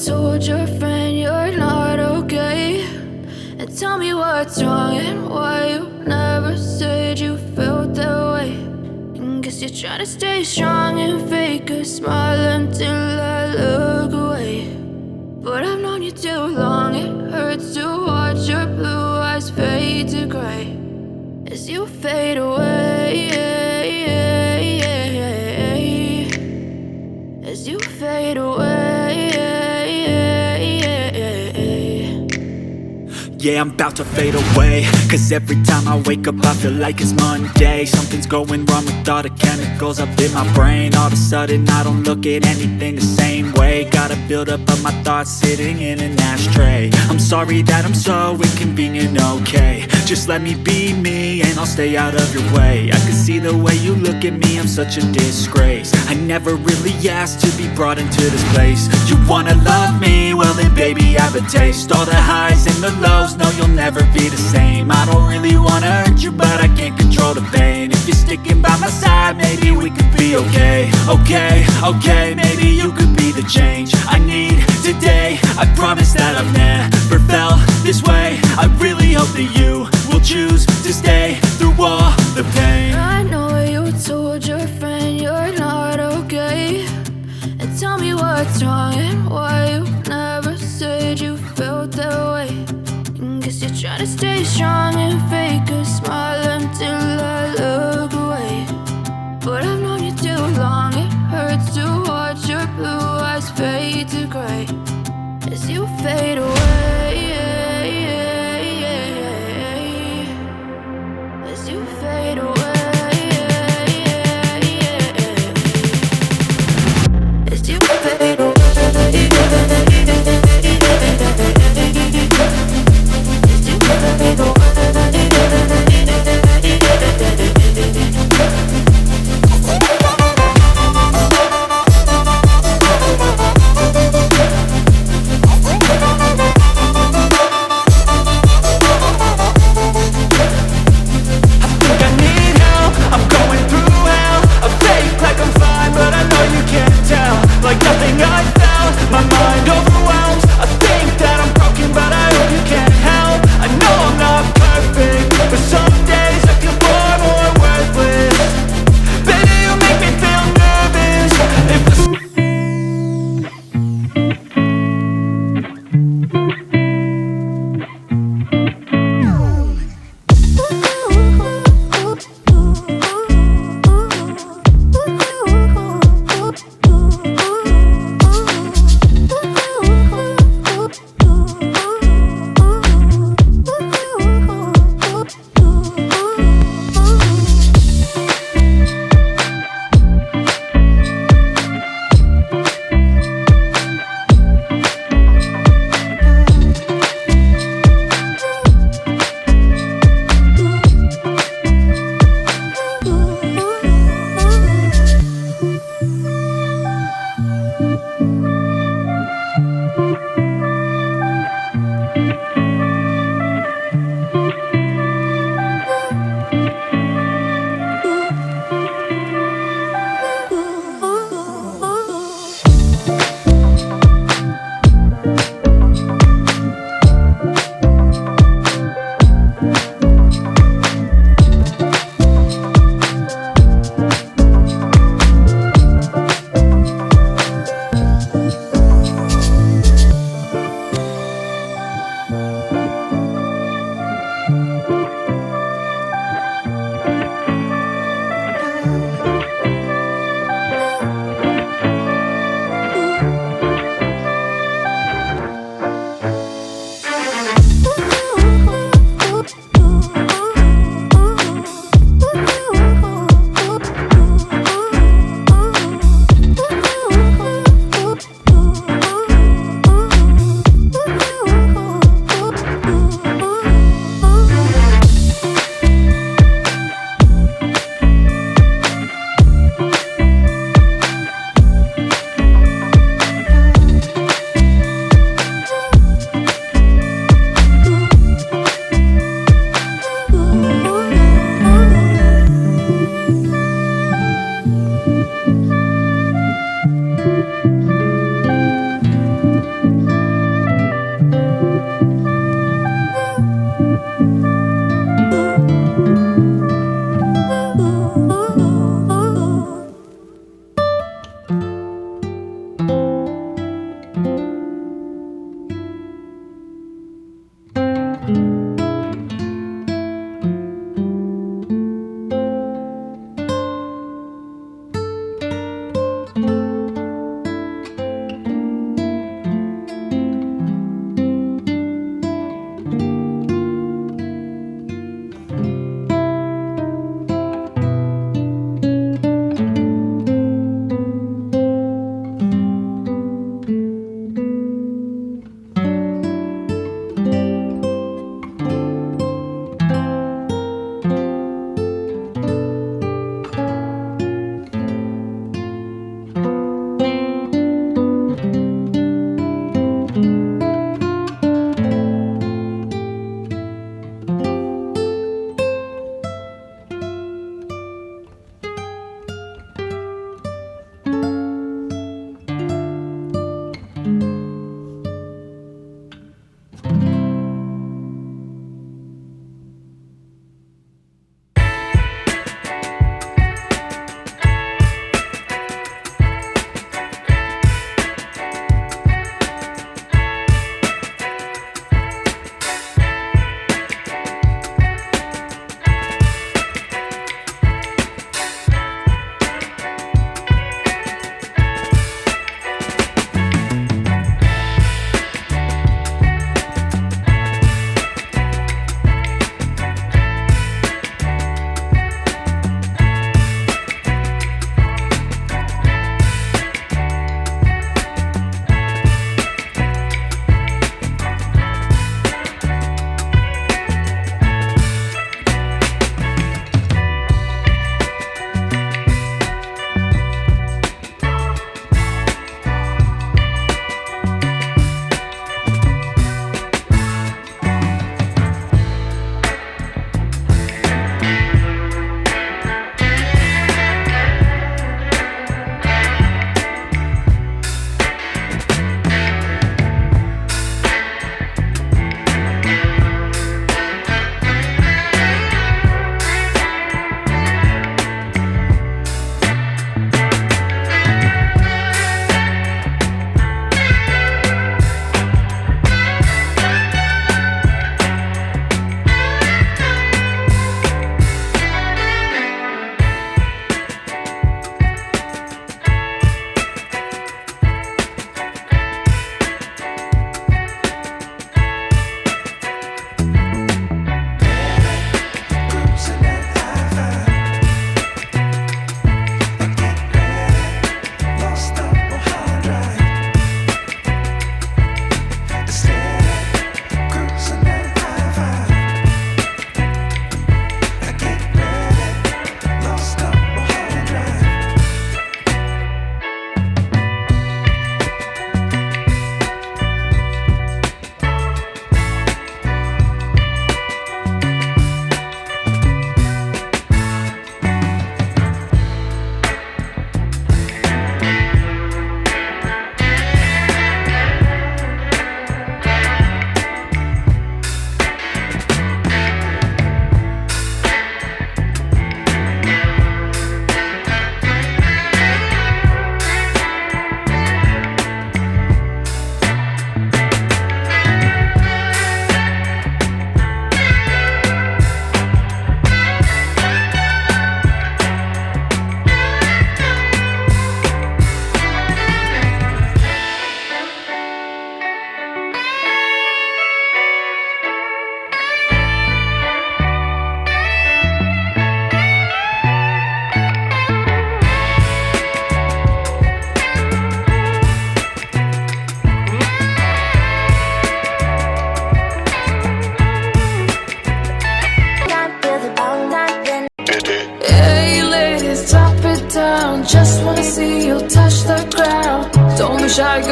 told your friend you're not okay, and tell me what's wrong and why you never said you felt that way. And guess you're trying to stay strong and fake a smile until I look away. But I've known you too long, it hurts to watch your blue eyes fade to gray as you fade away, as you fade away. Yeah, I'm about to fade away, cause every time I wake up I feel like it's Monday. Something's going wrong with all the chemicals up in my brain. All of a sudden I don't look at anything the same way. Gotta build up of my thoughts sitting in an ashtray. I'm sorry that I'm so inconvenient, okay. Just let me be me and I'll stay out of your way. I can see the way you look at me, I'm such a disgrace. I never really asked to be brought into this place. You wanna love me? Well then baby I have a taste. All the highs and the lows, no you'll never be the same. I don't really wanna hurt you but I can't control the pain. If you're sticking by my side maybe we could be okay. Okay, maybe you could be the change I need today. I promise that I've never felt this way. I really hope that you will choose to stay through all the pain. I know you told your friend you're not okay, and tell me what's wrong and why you never said you felt that way. And guess you're trying to stay strong and fake a smile until I look away. But I've known you too long, it hurts to watch your blue eyes fade to gray as you fade away, as you fade away, as you fade away.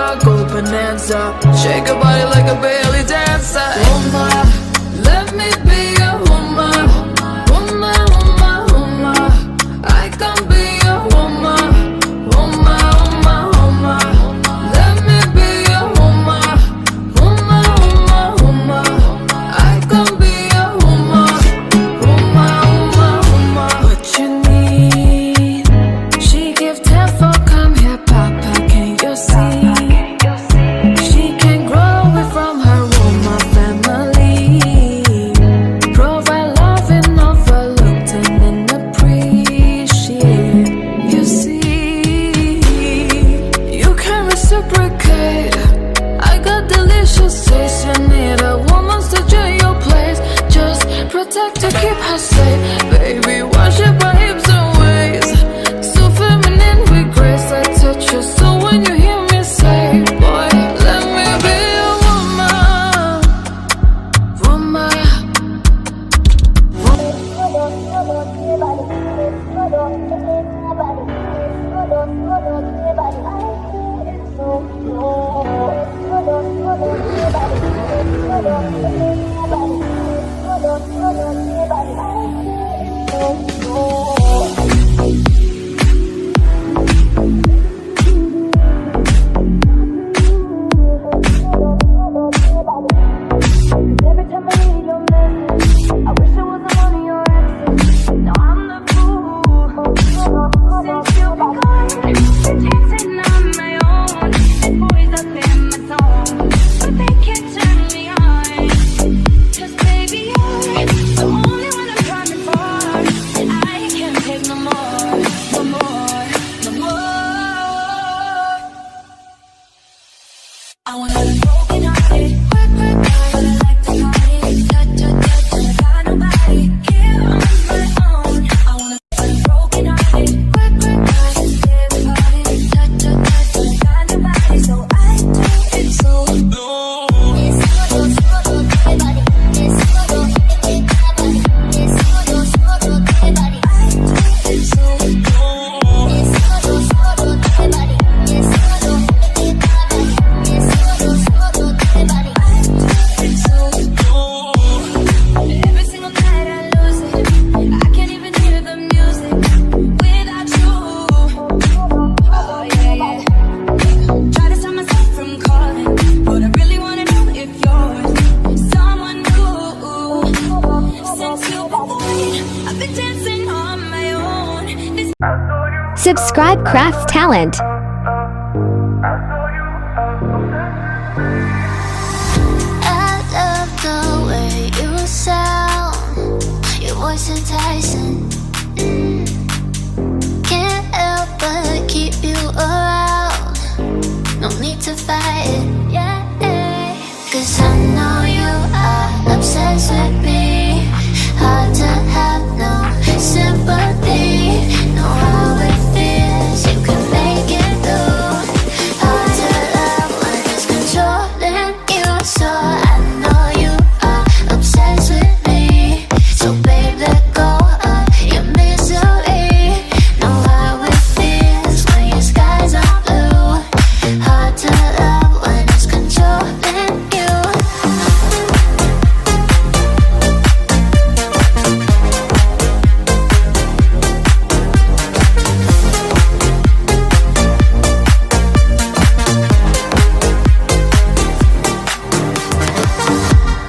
dancer, go bonanza. Shake your body like a belly dancer. Woman, let me be your woman. Woman, woman, woman, I can be your woman. Woman, woman, woman, let me be your woman. Woman, woman, woman, I can be your woman. Woman, woman, woman, what you need? She give 10 for come here, Papa, can you see? She can grow it from her woman family. Provide love and overlooked and appreciated. You see, you can reciprocate. I got delicious taste. You need a woman's to join your place. Just protect her, keep her safe. Baby, worship her hips and waist. So feminine with grace. I touch your soul when you hear me say, boy, let me be a woman. Woman. Every time I need your message, I wish I wasn't one of your exes. Now I'm the fool. Since you've been gone, been dancing on my own. This boy's up in my zone, but they can't turn me on. 'Cause baby, you're the only one I'm coming for. And I can't take no more, no more, no more. I wanna be broken hearted, quick, quick, but I like the party. Touch, touch, touch, and I got nobody here on my own. I wanna be broken hearted, quick, quick, but I stay the party. Touch, touch, touch, and I got nobody, so I do it so. Every single night I lose it. I can't even hear the music without you. Oh yeah, yeah. Try to stop myself from calling, but I really wanna know if you're someone new. Since you've been gone, I've been dancing on my own. This Subscribe Craft Talent. I love the way you sound. Your voice enticing. Can't help but keep you around. No need to fight it, yeah. 'Cause I know you are obsessed with me. Hard to have no sympathy. Know how it feels, you can make it through. Hard to love when it's controlling you. So I know you are obsessed with me. So babe, let go of your misery. Know how it feels when your skies are blue. Hard to love when it's controlling you.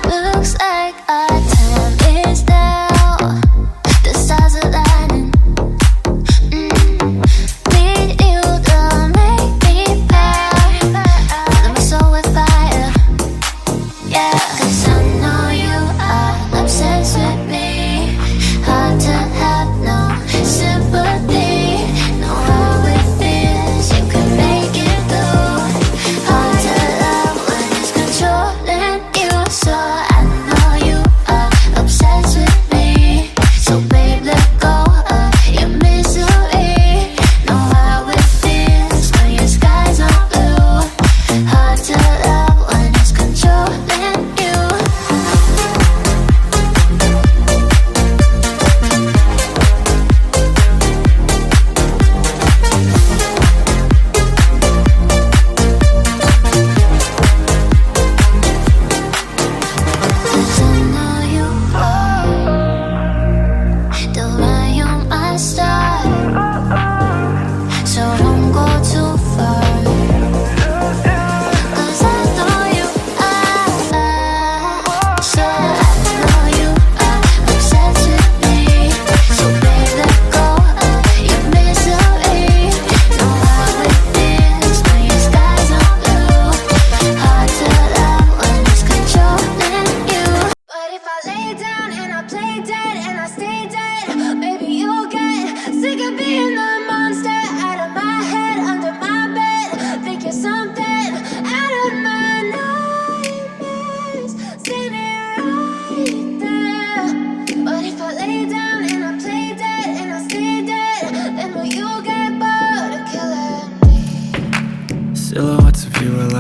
Looks like our time is now. The stars are lighting. Need you to make me proud. Fill my soul with fire. Yeah, 'cause I know you are obsessed with me. Hard to have no sympathy. Know how it feels, you can make it through. Hard to love when it's controlling you. So I know you are obsessed with me. So babe, let go of your misery. Know how it feels when your skies are blue. Hard to love when it's controlling you.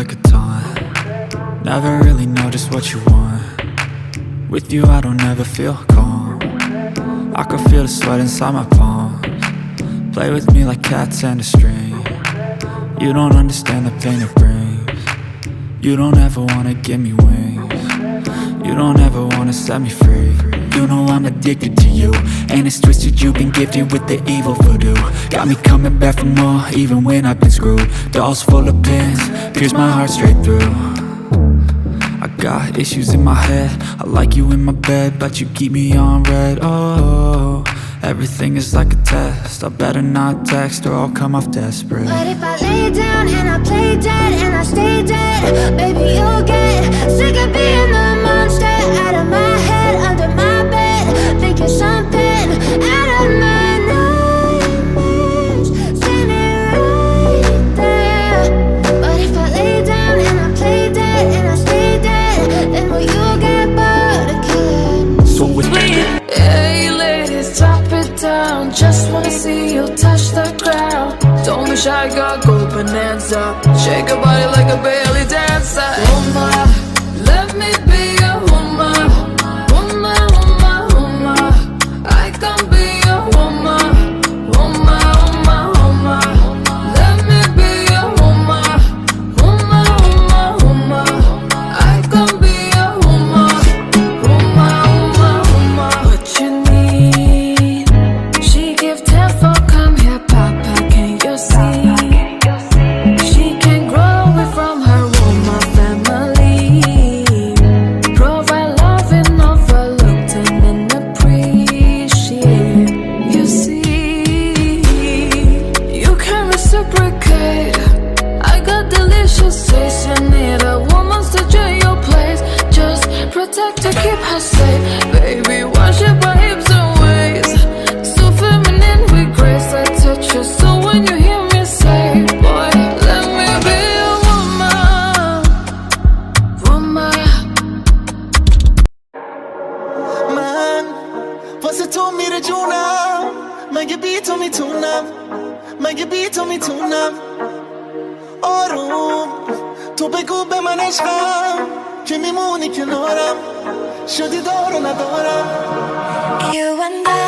like a taunt. Never really know just what you want. With you I don't ever feel calm. I can feel the sweat inside my palms. Play with me like cats and a string. You don't understand the pain it brings. You don't ever wanna give me wings. You don't ever wanna set me free. You know I'm addicted to you, and it's twisted, you've been gifted with the evil voodoo. Got me coming back for more, even when I've been screwed. Dolls full of pins, pierce my heart straight through. I got issues in my head, I like you in my bed, but you keep me on red. Oh, everything is like a test, I better not text or I'll come off desperate. But if I lay down and I play dead and I stay dead, baby you'll get sick of being the monster out of my head, under my bed, thinking something out of my nightmares, standing right there. But if I lay down and I play dead and I stay dead, then will you get bored of killing? So with Hey ladies, drop it down. Just wanna see you touch the ground. Don't be shy, girl, go bonanza. Shake your body like a belly dancer. Woman, let me be a woman. Woman, woman, woman. I can be a woman. Woman, woman, woman. Let me be a woman. Woman, woman, woman. I can be a woman. Woman, woman, woman. What you need? She give 10 for come here, Papa. Can you see? She can grow it from her woman family. Provide love and overlooked and appreciate. You see, you can reciprocate. I got delicious taste. You need a woman's touch in your place. Just protect her, keep her safe. Baby, worship her hips and waist. So feminine with grace. I touch you so when you hear me say, boy, let me be a woman. Woman. Man, você tu mi ragiona, ma che bito mi tuna, ma che bito mi tuna. Oro, tu pe cube ma ne schwa, che mi muni che nora, sho di doro na dora. You and I